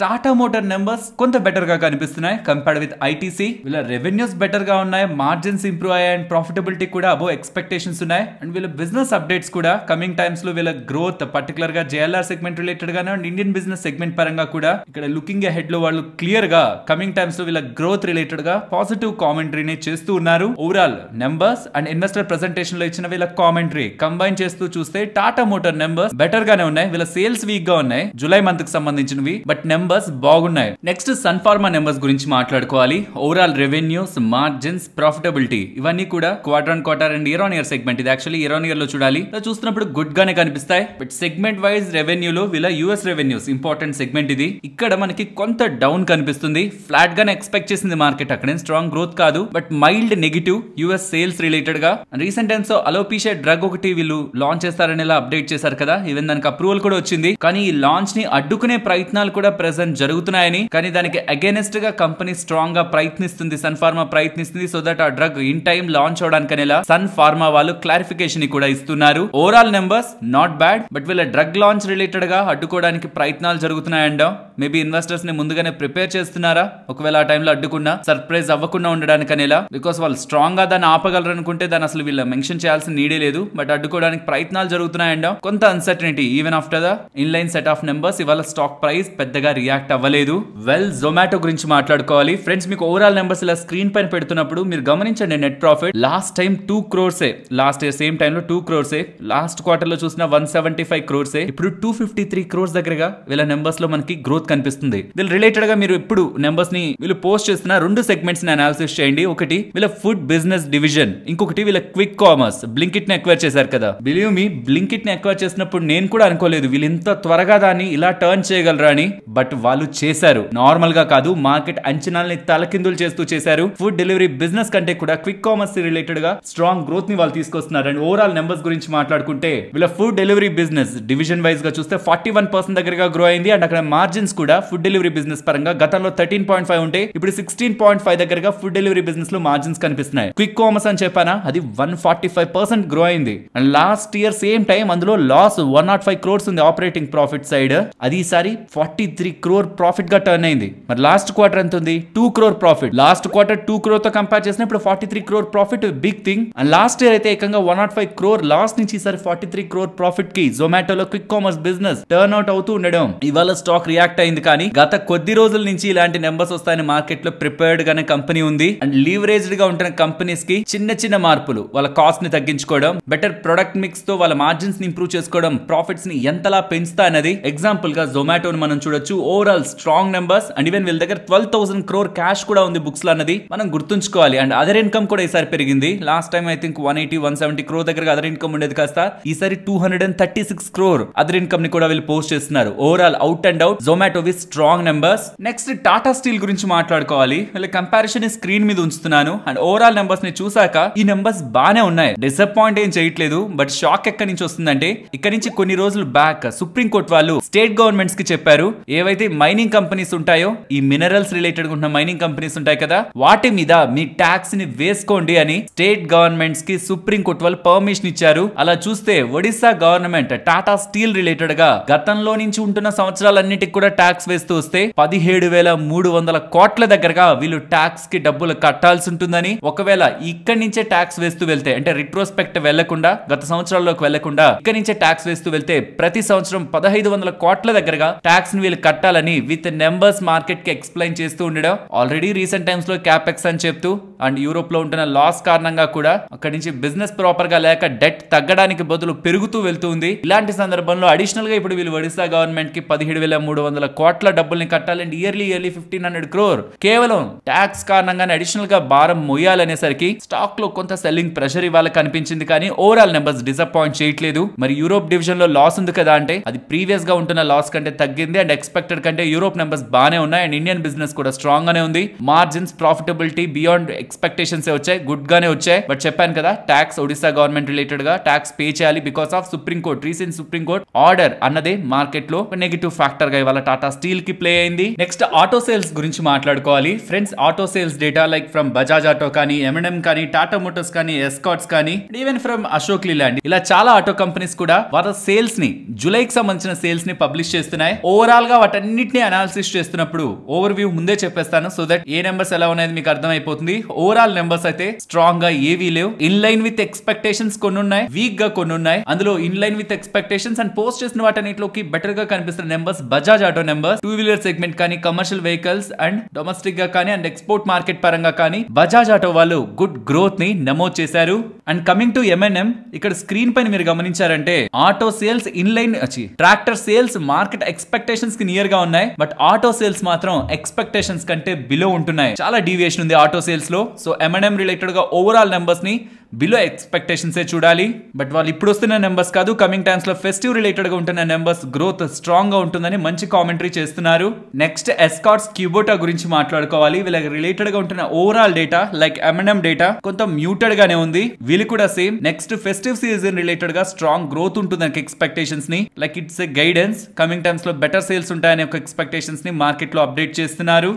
టాటా మోటార్ నెంబర్స్ కొంత బెటర్ గా కనిపిస్తున్నాయి కంపేర్డ్ విత్ ఐటీసీ. వీళ్ళ రెవెన్యూస్ బెటర్ గా ఉన్నాయి, మార్జిన్స్ ఇంప్రూవ్ అయ్యాయి అండ్ ప్రాఫిటబిలిటీ కూడా అబోవ్ ఎక్స్పెక్టేషన్స్ ఉన్నాయి. అండ్ వీళ్ళ బిజినెస్ అప్డేట్స్ కూడా కమింగ్ టైమ్స్ లో వీళ్ళ గ్రోత్ పర్టికులర్ గా జేఎల్ఆర్ సెగ్మెంట్ రిలేటెడ్ గానే అండ్ ఇండియన్ బిజినెస్ సెగ్మెంట్ పరంగా కూడా ఇక్కడ లుకింగ్ అహెడ్ లో వాళ్ళు క్లియర్ గా కమింగ్ టైమ్స్ లో వీళ్ళ గ్రోత్ రిలేటెడ్ గా పాజిటివ్ కామెంటరీని చేస్తూ ఉన్నారు. Overall numbers and investor presentation లో ఇచ్చిన వీళ్ళ కామెంటరీ కంబైన్ చేస్తూ చూస్తే టాటా మోటార్ నెంబర్స్ బెటర్ గానే ఉన్నాయి. వీళ్ళ సేల్స్ వీక్ గా ఉన్నాయి జూలై మంత్ కి సంబంధించినవి, బట్ నెంబర్స్ బాగున్నాయి. నెక్స్ట్ సన్ ఫార్మా నెంబర్స్ గురించి మాట్లాడుకోవాలి. ఓవరాల్ రెవెన్యూస్, మార్జిన్స్, ప్రాఫిటబిలిటీ ఇవన్నీ కూడా quarter on quarter and year on year segment, ఇది యాక్చువల్లీ ఇయర్ ఆన్ ఇయర్ లో చూడాలి, చూస్తున్నప్పుడు గుడ్ గానే కనిపిస్తాయి. బట్ సెగ్మెంట్ వైజ్ రెవెన్యూలో వీళ్ళ యూఎస్ రెవెన్యూస్ ఇంపార్టెంట్ సెగ్మెంట్ ఇది, ఇక్కడ మనకి కొంత డౌన్ కనిపిస్తుంది. ఫ్లాట్ గానే ఎక్స్పెక్ట్ చేసింది మార్కెట్, అక్కడే స్ట్రాంగ్ గ్రోత్ కాదు, but mild negative US sales related గా. రీసెంట్ టైమ్స్ అలోపీషియా డ్రగ్ ఒకటి వీళ్ళు లాంచ్ చేస్తారని ఇలా అప్డేట్ చేశారు కదా, ఈవెన్ దానికి అప్రూవల్ కూడా వచ్చింది. కానీ ఈ లాంచ్ ని అడ్డుకునే ప్రయత్నాలు కూడా ప్రెసెంట్ జరుగుతున్నాయని, కానీ దానికి అగైనెస్ట్ గా కంపెనీ స్ట్రాంగ్ గా ప్రయత్నిస్తుంది, సన్ ఫార్మా ప్రయత్నిస్తుంది, సో దట్ ఆ డ్రగ్ ఇన్ టైం లాంచ్ అవడానికి అనేలా సన్ ఫార్మా వాళ్ళు క్లారిఫికేషన్ కూడా ఇస్తున్నారు. Overall numbers not bad, but వీళ్ళ డ్రగ్ లాంచ్ రిలేటెడ్ గా అడ్డుకోవడానికి ప్రయత్నాలు జరుగుతున్నాయండ. మేబీ ఇన్వెస్టర్స్ ని ముందుగానే ప్రిపేర్ చేస్తున్నారా, ఒకవేళ ఆ టైంలో అడ్డుకున్నా సర్ప్రైజ్ అవ్వకుండా ఉండడానికి అనేలా, బికాస్ వాళ్ళు స్ట్రాంగ్ గా దాన్ని ఆపగలరు అనుకుంటే దాన్ని అసలు వీళ్ళ మెన్షన్ చేయాల్సిన నీడే లేదు, బట్ అడ్డుకోవడానికి ప్రయత్నాలు జరుగుతున్నాయండ. కొంత uncertainty even after the inline set of numbers ఇవాళ స్టాక్ ప్రైస్ పెద్దగా రియాక్ట్ అవ్వలేదు. వెల్, జొమాటో గురించి మాట్లాడుకోవాలి. ఫ్రెండ్స్, మీకు ఓవరాల్ నెంబర్స్ ఇలా స్క్రీన్ పైన పెడుతున్నప్పుడు మీరు గమనించండి, net profit last time 2 crores, last year same time లో 2 crores, లాస్ట్ క్వార్టర్ లో చూసిన 175 crores, ఇప్పుడు 253 crores దగ్గరగా వీళ్ళ నెంబర్స్ లో మనకి గ్రోత్ కనిపిస్తుంది. వీళ్ళు రిలేటెడ్ గా మీరు ఎప్పుడు నెంబర్స్ ని వీళ్ళు పోస్ట్ చేస్తున్న 2 సెగ్మెంట్స్ ని అనాలిసిస్ చేయండి. ఒకటి వీళ్ళ ఫుడ్ బిజినెస్ డివిజన్, ఇంకొకటి వీళ్ళ క్విక్ కామర్స్. బ్లింకిట్ ని ఎక్వైర్ చేశారు కదా, బిలీవ్ మీ బ్లింకిట్ ని ఎక్వైర్ చేసినప్పుడు నేను కూడా అనుకోలేదు వీళ్ళు ఇంత త్వరగా దాన్ని ఇలా టర్న్ చేయగలరా అని, బట్ వాళ్ళు చేశారు. నార్మల్ గా కాదు, మార్కెట్ అంచనాల్ని తలకిందులు చేస్తూ చేశారు. ఫుడ్ డెలివరీ బిజినెస్ కంటే కూడా క్విక్ కామర్స్ రిలేటెడ్ గా స్ట్రాంగ్ గ్రోత్ ని వాళ్ళు తీసుకొస్తున్నారు. అండ్ ఓవరాల్ నెంబర్స్ గురించి మాట్లాడుకుంటే వీళ్ళ food delivery business division wise గా చూస్తే 41% దగ్గరగా గ్రో అయింది. అండ్ అక్కడ మార్జిన్స్ కూడా ఫుడ్ డెలివరీ బిజినెస్ పరంగా గతంలో 13.5 ఉంటే ఇప్పుడు 16.5 దగ్గరగా ఫుడ్ డెలివరీ బిజినెస్ లో మార్జిన్స్ కనిపిస్తున్నాయి. క్విక్ కామర్స్ అని చెప్పానా, అది 145% గ్రో అయింది. And last year same time అందులో లాస్ 105 crores ఉంది ఆపరేటింగ్ ప్రాఫిట్ సైడ్, అది ఈసారి 43 crore ప్రాఫిట్ గా టర్న్ అయింది. మరి లాస్ట్ క్వార్టర్ ఎంత ఉంది, 2 crore profit. Last quarter 2 crore తో కంపేర్ చేసిన ఇప్పుడు 43 crore profit, big thing. And last year అయితే ఏకంగా 105 crore లాస్ నుంచి ఈసారి 43 crore ప్రాఫిట్ కి జొమాటోలో quick commerce business turn out అవుతూ ఉండడం ఇవాళ స్టాక్ రియాక్ట్ అయింది. కానీ గత కొద్ది రోజుల నుంచి ఇలాంటి నెంబర్స్ వస్తాయని మార్కెట్ లో ప్రిపేర్డ్ గానే కంపెనీ ఉంది. అండ్ లీవరేజ్డ్ గా ఉంటున్న కంపెనీస్ కి చిన్న చిన్న మార్పులు, వాళ్ళ కాస్ట్ ని తగ్గించుకోవడం, బెటర్ ప్రొడక్ట్ మిక్స్ తో వాళ్ళ మార్జిన్స్ ని ఇంప్రూవ్ చేసుకోవడం, ప్రాఫిట్స్ ని ఎంతలా పెంచుతా అనేది ఎగ్జాంపుల్ గా జొమాటోని మనం చూడొచ్చు. Overall strong numbers and even వీళ్ళ దగ్గర 12,000 crore క్యాష్ కూడా ఉంది బుక్స్ లో అన్నది మనం గుర్తుంచుకోవాలి. అండ్ అదర్ ఇన్కమ్ కూడా ఈసారి పెరిగింది. Last time I think 180-170 crore దగ్గర అదర్ ఇన్కమ్ ఉండేది, కాస్త ఈసారి 236 crore అదర్ ఇన్కమ్ ని కూడా వీళ్ళు పోస్ట్ చేస్తున్నారు. Overall out and out Zomato with strong numbers. Next Tata steel గురించి మాట్లాడుకోవాలి. వీళ్ళ కంపారిజన్ స్క్రీన్ మీద ఉంచుతున్నాను. అండ్ ఓవరాల్ నెంబర్స్ ని చూసాక ఈ నెంబర్స్ బానే ఉన్నాయి, డిసప్పాయింట్ ఏం చేయట్లేదు. బట్ షాక్ ఎక్కడి నుంచి వస్తుందంటే, ఇక్కడ నుంచి కొన్ని రోజులు బ్యాక్ సుప్రీం కోర్ట్ వాళ్ళు స్టేట్ గవర్నమెంట్స్ కి చెప్పారు, ఏవైతే మైనింగ్ కంపెనీస్ ఉంటాయో, ఈ మినరల్స్ రిలేటెడ్ ఉన్న మైనింగ్ కంపెనీస్ ఉంటాయి కదా, వాటి మీద మీ ట్యాక్స్ ని వేసుకోండి అని స్టేట్ గవర్నమెంట్స్ కి సుప్రీం కోర్ట్ వాళ్ళు పర్మిషన్ ఇచ్చారు. అలా చూస్తే Odisha government Tata steel related గా గతంలో నుంచి ఉంటున్న సంవత్సరాలన్నిటికి కూడా ట్యాక్స్ వేస్తూ వస్తే 17,300 కోట్ల దగ్గరగా వీళ్ళు ట్యాక్స్ కి డబ్బులు కట్టాల్సి ఉంటుందని, ఒకవేళ ఇక్కడి నుంచే ట్యాక్స్ వేస్తూ వెళ్తే, అంటే రిట్రోస్పెక్ట్ వెళ్లకుండా గత సంవత్సరాల్లోకి వెళ్లకుండా ఇక్కడి నుంచే ట్యాక్స్ వేస్తూ వెళ్తే ప్రతి సంవత్సరం 1,500 కోట్ల దగ్గరగా ట్యాక్స్ ని వీళ్ళు కట్టాలని విత్ నెంబర్స్ మార్కెట్ కి ఎక్స్ప్లెయిన్ చేస్తూ ఉండడం. ఆల్రెడీ రీసెంట్ టైమ్స్ లో క్యాపెక్స్ అని చెప్తూ అండ్ యూరోప్ లో ఉంటున్న లాస్ కారణంగా కూడా అక్కడి నుంచి బిజినెస్ ప్రాపర్ గా లేక డెట్ తగ్గడానికి బదులు పెరుగుతూ వెళ్తుంది. ఇలాంటి సందర్భంలో అడిషనల్ గా ఇప్పుడు వీళ్ళు ఒడిశా గవర్నమెంట్ కి 17,300 కోట్ల డబ్బుల్ని కట్టాలంటే ఇయర్లీ 1,500 crore కేవలం ట్యాక్స్ కారణంగానే అడిషనల్ గా భారం మొయ్యాలనేసరికి స్టాక్ లో కొంత సెల్లింగ్ ప్రెషర్ ఇవాళ కనిపించింది. కానీ ఓవరాల్ నెంబర్స్ డిసప్పాయింట్ చేయట్లేదు. మరి యూరోప్ డివిజన్ లో లాస్ ఉంది కదా అంటే అది ప్రీవియస్ గా ఉంటున్న లాస్ కంటే తగ్గింది. అండ్ ఎక్స్పెక్టెడ్ కంటే యూరోప్ నెంబర్స్ బానే ఉన్నాయి. అండ్ ఇండియన్ బిజినెస్ కూడా స్ట్రాంగ్ గానే ఉంది. మార్జిన్స్, ప్రాఫిటబిలిటీ బియాండ్ ఎక్స్పెక్టేషన్స్ వచ్చాయి, గుడ్ గానే వచ్చాయి. బట్ చెప్పాను కదా, ట్యాక్స్ ఒడిశా గవర్నమెంట్ రిలేటెడ్ గా ట్యాక్స్ పే చేయాలి because of supreme court, recent supreme court order అన్నదే అదే మార్కెట్ లో నెగిటివ్ ఫ్యాక్టర్ గా ఇవాళ టాటా స్టీల్ కి ప్లే అయింది. నెక్స్ట్ ఆటో సేల్స్ గురించి మాట్లాడుకోవాలి friends. Auto sales data like from Bajaj auto కానీ, M&M కానీ, టాటా మోటార్స్ కానీ, ఎస్కాట్స్ కానీ, ఈవెన్ ఫ్రమ్ అశోక్ లీలాండ్, ఇలా చాలా ఆటో కంపెనీస్ కూడా వాళ్ళ సేల్స్ ని జూలైకి సంబంధించిన సేల్స్ ని పబ్లిష్ చేస్తున్నాయి. ఓవరాల్ గా వాటన్నిటిని అనాలిసిస్ చేస్తున్నప్పుడు ఓవర్ వ్యూ ముందే చెప్పేస్తాను, సో దట్ ఏ నెంబర్స్ ఎలా ఉన్నాయని మీకు అర్థమైపోతుంది. ఓవరాల్ నెంబర్స్ అయితే స్ట్రాంగ్ గా ఏవీ లేవు. ఇన్ లైన్ విత్ ఎక్స్పెక్టేషన్స్ కొన్ని ఉన్నాయి, వీక్ గా కొన్ని ఉన్నాయి. అందులో in line with expectations and post చేసిన వాటన్నిటిలోకి బెటర్ గా కనిపిస్తున్న numbers Bajaj auto numbers, two wheeler segment కానీ, కమర్షియల్ వెహికల్స్ అండ్ డొమెస్టిక్ గా కానీ, అండ్ ఎక్స్పోర్ట్ మార్కెట్ పరంగా కానీ బజాజ్ ఆటో వాళ్ళు గుడ్ గ్రోత్ ని నమోదు చేశారు. అండ్ కమింగ్ టు M&M, ఇక్కడ స్క్రీన్ పైన మీరు గమనించారంటే auto sales in line tractor sales market expectations కి నియర్ గా ఉన్నాయి. బట్ ఆటో సేల్స్ మాత్రం ఎక్స్పెక్టేషన్స్ కంటే బిలో ఉంటున్నాయి. చాలా డీవియేషన్ ఉంది ఆటో సేల్స్ లో. సో M&M రిలేటెడ్ గా ఓవరాల్ నెంబర్స్ ని బిలో ఎక్స్పెక్టేషన్స్ చూడాలి. బట్ వాళ్ళు ఇప్పుడు వస్తున్న నెంబర్స్ కాదు, కమింగ్ టైమ్స్ లో ఫెస్టివ్ రిలేటెడ్ గా ఉంటున్న నెంబర్స్ గ్రోత్ స్ట్రాంగ్ గా ఉంటుందని మంచి కామెంటరీ చేస్తున్నారు. నెక్స్ట్ ఎస్కాట్స్, క్యూబోటా గురించి మాట్లాడుకోవాలి. వీళ్ళకి రిలేటెడ్ గా ఉంటున్న overall data like M&M data కొంత మ్యూటెడ్ గానే ఉంది. వీళ్ళు కూడా same. Next festive season related గా స్ట్రాంగ్ గ్రోత్ ఉంటుంది ఎక్స్పెక్టేషన్స్ ని, like it's a guidance. Coming times లో బెటర్ సేల్స్ ఉంటాయనే ఒక ఎక్స్పెక్టేషన్స్ ని మార్కెట్ లో అప్డేట్ చేస్తున్నారు.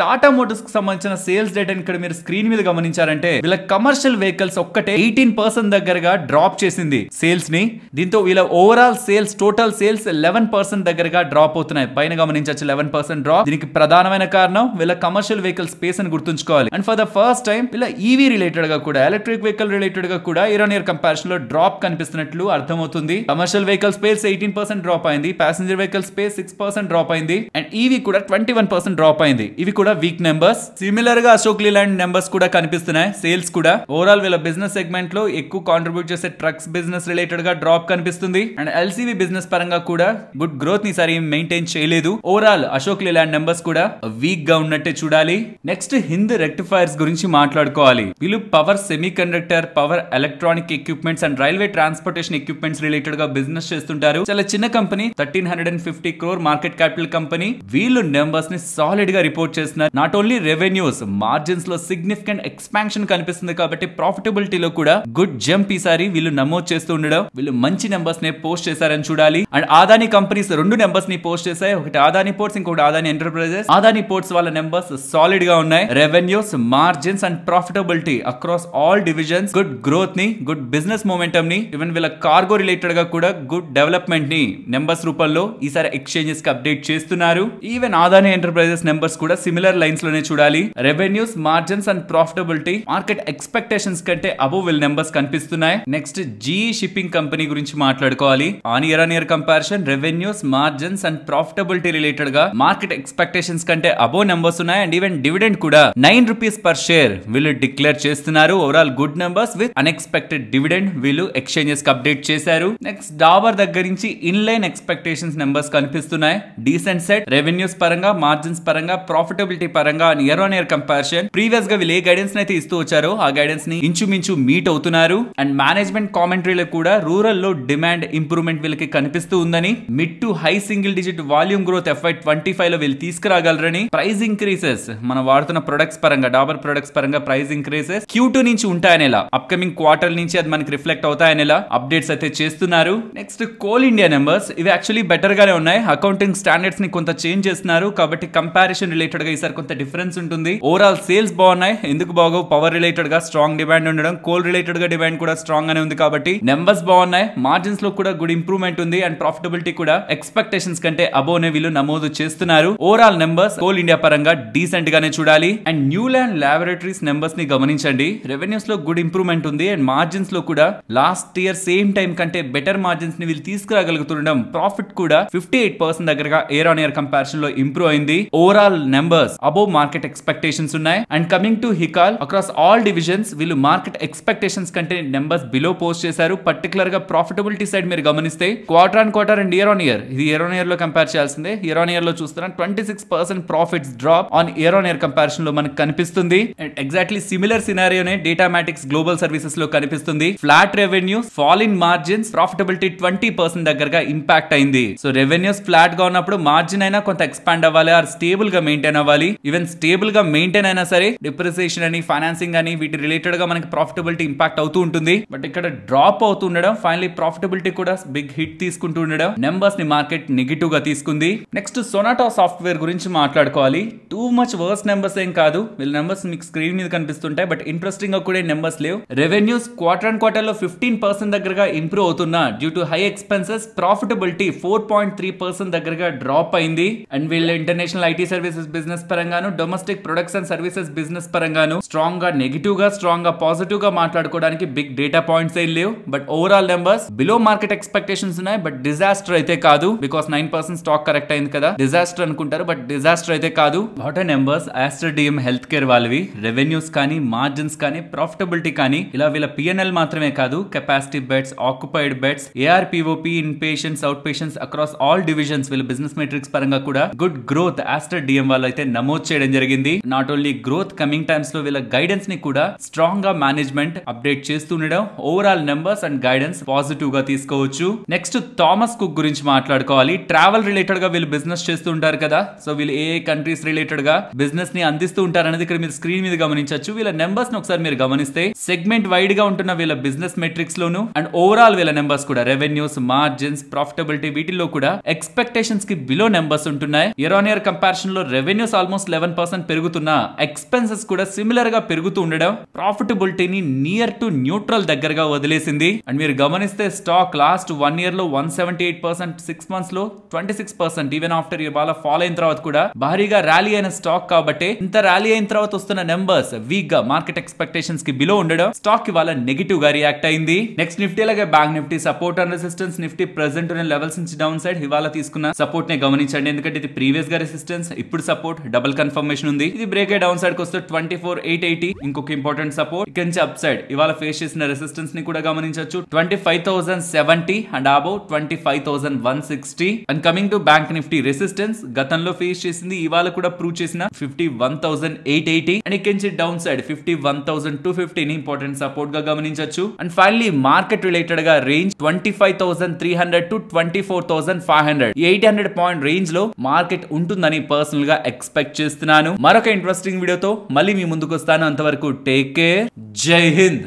టాటా మోటార్స్ కి సంబంధించిన సేల్స్ డేటా ఇక్కడ మీరు స్క్రీన్ మీద గమనించారంటే వీళ్ళ కమర్షియల్ వెహికల్స్ ఒక్కటే 18% దగ్గరగా డ్రాప్ చేసింది సేల్స్ ని. దీంతో వీళ్ళ ఓవరాల్ సేల్స్, టోటల్ సేల్స్ 11% దగ్గరగా డ్రాప్ అవుతున్నాయి. పైన గమనించవచ్చు 11% డ్రాప్. దీనికి ప్రధానమైన కారణం వీళ్ళ కమర్షియల్ వెహికల్ స్పేస్ అని గుర్తుంచుకోవాలి. And for the first time వీళ్ళ ఈవీ రిలేటెడ్ గా కూడా, ఎలక్ట్రిక్ వెహికల్ రిలేటెడ్ గా కూడా ఇయర్ ఆన్ ఇయర్ కంపారిజన్ లో డ్రాప్ కనిపిస్తున్నట్లు అర్థమవుతుంది. కమర్షియల్ వెహికల్ స్పేస్ 18% డ్రాప్ అయింది, ప్యాసింజర్ వెహికల్ స్పేస్ 6% డ్రాప్ అయింది, అండ్ ఈవీ కూడా 21% డ్రాప్ అయింది. ఇవి కూడా వీక్ నెంబర్స్. సిమిలర్ గా అశోక్ లీలాండ్ నెంబర్స్ కూడా కనిపిస్తున్నాయి. సేల్స్ కూడా ఓవరాల్ వీళ్ళ బిజినెస్ సెగ్మెంట్ లో ఎక్కువ కాంట్రిబ్యూట్ చేసే ట్రక్స్ బిజినెస్ రిలేటెడ్ గా డ్రాప్ కనిపిస్తుంది. అండ్ LCV బిజినెస్ పరంగా కూడా గుడ్ గ్రోత్ ని సరి మెయింటైన్ చేయలేదు. ఓవరాల్ అశోక్ లీలాండ్ నెంబర్స్ కూడా వీక్ గా ఉన్నట్టే చూడాలి. నెక్స్ట్ హింద్ రెక్టిఫైర్స్ గురించి మాట్లాడుకోవాలి. వీళ్ళు power semi conductor, power electronic equipments and railway transportation equipments related గా బిజినెస్ చేస్తుంటారు. చాలా చిన్న company, 1350 crore market capital company. వీళ్ళు నెంబర్స్ ని సాలిడ్ గా రిపోర్ట్ చేస్తున్నారు. నాట్ ఓన్లీ రెవెన్యూస్, మార్జిన్స్ లో సిగ్నిఫికెంట్ ఎక్స్పాన్షన్ కనిపిస్తుంది కాబట్టి ప్రాఫిటబిలిటీలో కూడా గుడ్ జంప్ ఈసారి వీళ్ళు నమోదు చేస్తూ ఉండడం, వీళ్ళు మంచి నెంబర్స్ ని పోస్ట్ చేశారని చూడాలి. అండ్ అదానీ కంపెనీస్ 2 నెంబర్స్ ని పోస్ట్ చేశాయి. ఒకటి అదానీ పోర్ట్స్, ఇంకొకటి అదానీ ఎంటర్ప్రైజెస్. అదానీ పోర్ట్స్ వాళ్ళ నెంబర్స్ సాలిడ్ గా ఉన్నాయి. Revenues, margins and profitability across all divisions, good growth ని, గుడ్ బిజినెస్ మొమెంటమ్ ని, ఈవెన్ వీళ్ళ కార్గో రిలేటెడ్ గా కూడా గుడ్ డెవలప్మెంట్ ని నెంబర్స్ రూపంలో ఈసారి ఎక్స్చేంజెస్ కి అప్డేట్ చేస్తున్నారు. ఈవెన్ అదానీ ఎంటర్ప్రైజెస్ నెంబర్స్ కూడా సిమిలర్ లైన్స్ లోనే చూడాలి. Revenues, margins and profitability market expectations కంటే అబోవ్ వీళ్ళ నెంబర్స్ కనిపిస్తున్నాయి. నెక్స్ట్ GE షిప్పింగ్ కంపెనీ గురించి మాట్లాడుకోవాలి. On year on year comparison revenues, margins and profitability related గా మార్కెట్ ఎక్స్పెక్టేషన్స్ కంటే అబోవ్ నెంబర్స్ ఉన్నాయి. అండ్ ఈవెన్ డివిడెండ్ కూడా 9 రూపీస్ పర్ షేర్ వీళ్ళు డిక్లేర్ చేస్తున్నారు. Overall good numbers with unexpected dividend వీళ్ళు exchanges కి అప్డేట్ చేశారు. నెక్స్ట్ డాబర్ దగ్గర నుంచి ఇన్ లైన్ ఎక్స్పెక్టేషన్స్ నెంబర్స్ కనిపిస్తున్నాయి. డీసెంట్ సెట్ రెవెన్యూస్ పరంగా, మార్జిన్స్ పరంగా, ప్రాఫిటబిలిటీ పరంగా year on year comparison previous గా వీళ్ళు ఏ గైడెన్స్ అయితే ఇస్తూ వచ్చారో ఆ గైడెన్స్ ని ఇంచుమించు మీట్ అవుతున్నారు. అండ్ మేనేజ్మెంట్ కామెంటరీలో కూడా రూరల్ లో డిమాండ్ ఇంప్రూవ్మెంట్ వీళ్ళకి కనిపిస్తూ ఉందని, mid to high single digit volume growth FY25 లో వీళ్ళు తీసుకురాగలరని, ప్రైస్ ఇంక్రీసెస్ మనం వాడుతున్న ప్రొడక్ట్స్ పరంగా, డాబర్ ప్రొడక్ట్స్ పరంగా ప్రైస్ ఇంక్రీసెస్ Q2 నుంచి ఉంటాయనేలా, అప్కమింగ్ క్వార్టర్ నుంచి అది మనకి రిఫ్లెక్ట్ అవుతాయనేలా అప్డేట్స్ అయితే చేస్తున్నారు. నెక్స్ట్ కోల్ ఇండియా నెంబర్స్, ఇవి యాక్చువల్లీ బెటర్ గానే ఉన్నాయి. అకౌంటింగ్ స్టాండర్డ్స్ ని కొంత చేంజ్ చేస్తున్నారు కాబట్టి కంపారిజన్ రిలేటెడ్ గా ఈసారి కొంత డిఫరెన్స్ ఉంటుంది. ఓవరాల్ సేల్స్ బాగున్నాయి. ఎందుకు బాగో, పవర్ రిలేటెడ్ గా స్ట్రాంగ్ డిమాండ్ ఉండడం, కోల్ రిలేటెడ్ గా డిమాండ్ కూడా స్ట్రాంగ్ గానే ఉంది కాబట్టి నెంబర్స్ బాగున్నాయి. మార్జిన్స్ లో కూడా గుడ్ ఇంప్రూవ్మెంట్ ఉంది. అండ్ ప్రాఫిటబిలిటీ కూడా ఎక్స్పెక్టేషన్స్ కంటే అబోవ్ నే వీళ్ళు నమోదు చేస్తున్నారు. ఓవరాల్ నెంబర్స్ కోల్ ఇండియా పరంగా డీసెంట్ గానే చూడాలి. అండ్ న్యూలాండ్ ల్యాబొరేటరీస్ నెంబర్స్ ని గమనించండి. రెవెన్యూస్ లో గుడ్ ఇంప్రూవ్మెంట్ ఉంది. అండ్ మార్జిన్స్ లో కూడా లాస్ట్ ఇయర్ సేమ్ టైం కంటే బెటర్ మార్జిన్స్ ని వీళ్ళు తీసుకురాగలుగుతుండడం, ప్రాఫిట్ కూడా 58% దగ్గరగా ఇయర్ ఆన్ ఇయర్ కంపారిజన్ లో ఇంప్రూవ్ అయింది. Overall numbers above market expectations ఉన్నాయి. And coming to Hikal, across all divisions వీళ్ళు మార్కెట్ ఎక్స్పెక్టేషన్స్ కంటే నెంబర్స్ బిలో పోస్ట్ చేశారు. పర్టికులర్ గా ప్రాఫిటబిలిటీ సైడ్ మీరు గమనిస్తే quarter on quarter and year on year, ఇది ఇయర్ ఆన్ ఇయర్ లో కంపేర్ చేయాల్సిందే. ఇయర్ ఆన్ ఇయర్ లో చూస్తున్నాం 26% profits drop on year on year comparison లో మనకు కనిపిస్తుంది. ఎగ్జాక్ట్లీ సిమిలర్ సినారియోనే డేటామాటిక్స్ గ్లోబల్ సర్వీసెస్ లో కనిపిస్తుంది. Flat revenue, fall in margins, profitability 20% దగ్గరగా ఇంపాక్ట్ అయింది. సో రెవెన్యూస్ ఫ్లాట్ గా ఉన్నప్పుడు మార్జిన్ అయినా కొంత ఎక్స్పాండ్ అవ్వాలి, ఆర్ స్టేబుల్ గా మెయింటైన్ అవ్వాలి. ఈవెన్ స్టేబుల్ గా మెయింటైన్ అయినా సరే డిప్రిసియేషన్ అని, ఫైనాన్సింగ్ అని వీటి రిలేటెడ్ గా మనకి ప్రాఫిటబిలిటీ ఇంపాక్ట్ అవుతూ ఉంటుంది. బట్ ఇక్కడ డ్రాప్ అవుతుండడం, ఫైనలీ ప్రాఫిటబిలిటీ కూడా బిగ్ హిట్ తీసుకుంటూ ఉండడం నెంబర్స్ ని మార్కెట్ నెగిటివ్ గా తీసుకుంది. నెక్స్ట్ సొనాటా సాఫ్ట్వేర్ గురించి మాట్లాడుకోవాలి. టూ మచ్ వర్స్ నెంబర్స్ ఏం కాదు, వీళ్ళ నెంబర్స్ మీకు స్క్రీన్ మీద కనిపిస్తుంటాయి. బట్ ఇంట్రెస్టింగ్ గా కూడా నెంబర్స్ లేవు. రెవెన్యూస్ క్వార్టర్ అండ్ క్వార్టర్ లో 15% దగ్గరగా ఇంప్రూవ్ అవుతున్నా due to high expenses. Profitability 4.3% దగ్గరగా డ్రాప్ అయింది. అండ్ వీళ్ళ ఇంటర్నేషనల్ ఐటీ సర్వీసెస్ బిజినెస్ పరంగాను, domestic products and services business పరంగాను స్ట్రాంగ్ గా నెగిటివ్ గా, స్ట్రాంగ్ గా పాజిటివ్ గా మాట్లాడుకోవడానికి బిగ్ డేటా పాయింట్స్ ఏం లేవు. But overall numbers below market expectations ఉన్నాయి. బట్ డిజాస్టర్ అయితే కాదు, బికాస్ 9% స్టాక్ కరెక్ట్ అయింది కదా, డిజాస్టర్ అనుకుంటారు. బట్ డిజాస్టర్ అయితే కాదు. Water numbers Aster DM health care వాళ్ళవి రెవెన్యూస్ కానీ, మార్జిన్స్ కానీ, ప్రాఫిటబిలిటీ కానీ, ఇలా వీళ్ళ పిఎన్ఎల్ మాత్రమే కాదు, capacity beds, occupied beds, ARPOP, in patients, out patients across all divisions వీళ్ళ బిజినెస్ మెట్రిక్స్ పరంగా కూడా గుడ్ గ్రోత్ ఆస్టర్ డిఎం వాళ్ళు అయితే నమోదు చేయడం జరిగింది. Not only growth, coming times లో వీళ్ళ గైడెన్స్ ని కూడా స్ట్రాంగ్ గా మేనేజ్మెంట్ అప్డేట్ చేస్తుండడం overall numbers and guidance positive గా తీసుకోవచ్చు. నెక్స్ట్ థామస్ కుక్ గురించి మాట్లాడుకోవాలి. ట్రావెల్ రిలేటెడ్ గా వీళ్ళు బిజినెస్ చేస్తూ ఉంటారు కదా, సో వీళ్ళు ఏ కంట్రీస్ రిలేటెడ్ గా బిజినెస్ ని అందిస్తూ ఉంటారు అనేది ఇక్కడ మీరు స్క్రీన్ మీద గమనించవచ్చు. వీళ్ళ నెంబర్స్ ని ఒకసారి మీరు గమనిస్తే సెగ్మెంట్ వైడ్ గా ఉంటున్న వీళ్ళ బిజినెస్ మెట్రిక్స్ లోను అండ్ ఓవరాల్ వీళ్ళ నెంబర్స్ కూడా రెవెన్యూస్, మార్జిన్స్, ప్రాఫిటబిలిటీ వీటిల్లో కూడా ఎక్స్పెక్టేషన్స్ కి బిలో నెంబర్స్ ఉంటున్నాయి. ఇయర్ ఆన్ ఇయర్ కంపారిజన్ లో రెవెన్యూస్ ఆల్మోస్ట్ 11% పెరుగుతున్నా ఎక్స్పెన్సెస్ కూడా సిమిలర్ గా పెరుగుతూ ఉండడం ప్రాఫిటబిలిటీని నియర్ టు న్యూట్రల్ దగ్గరగా వదిలేసింది. అండ్ మీరు గమనిస్తే స్టాక్ లాస్ట్ 1 year లో 178%, 6 months లో 26%, ఈవెన్ ఆఫ్టర్ ఇవాళ ఫాల్ అయిన తర్వాత కూడా భారీగా ర్యాలీ అయిన స్టాక్ కాబట్టి ఇంత ర్యాలీ అయిన తర్వాత వస్తున్న నెంబర్స్ వీక్ గా మార్కెట్ ఎక్స్పెక్టేషన్స్ కి బిలో ఉండడం స్టాక్ ఇవాళ నెగిటివ్ గా రియాక్ట్ అయింది. నెక్స్ట్ నిఫ్టీ అలాగే bank Nifty support and resistance. Nifty present ఉన్న లెవెల్స్ నుంచి డౌన్ సైడ్ ఇవాళ తీసుకున్న సపోర్ట్ ని గమనించండి, ఎందుకంటే ఇది ప్రీవియస్ గా రెసిస్టెన్స్, ఇప్పుడు సపోర్ట్, డబుల్ కన్ఫర్మేషన్ ఉంది. ఇది బ్రేక్ అయ్యి డౌన్ సైడ్ కి వస్తే 24,880 ఇంకొక ఇంపార్టెంట్ సపోర్ట్. ఇక్కడ నుంచి అప్ సైడ్ ఇవాళ ఫేస్ చేసిన రెసిస్టెన్స్ ని కూడా గమనించవచ్చు, 25,070 and above 25,160. And coming to bank Nifty resistance గతంలో ఫేస్ చేసింది, ఇవాళ కూడా ప్రూవ్ చేసిన 51,880. అండ్ ఇక్కడ నుంచి డౌన్ సైడ్ 51,250 ని ఇంపార్టెంట్ సపోర్ట్ గా గమనించవచ్చు. అండ్ ఫైనలీ మార్కెట్ రిలేటెడ్ గా రేంజ్ 25,300 to 24,500, 800 పాయింట్ రేంజ్ లో మార్కెట్ ఉంటుందని పర్సనల్ గా ఎక్స్పెక్ట్ చేస్తున్నాను. మరొక ఇంట్రెస్టింగ్ వీడియోతో మళ్ళీ మీ ముందుకు వస్తాను. అంతవరకు టేక్ కేర్, జై హింద్.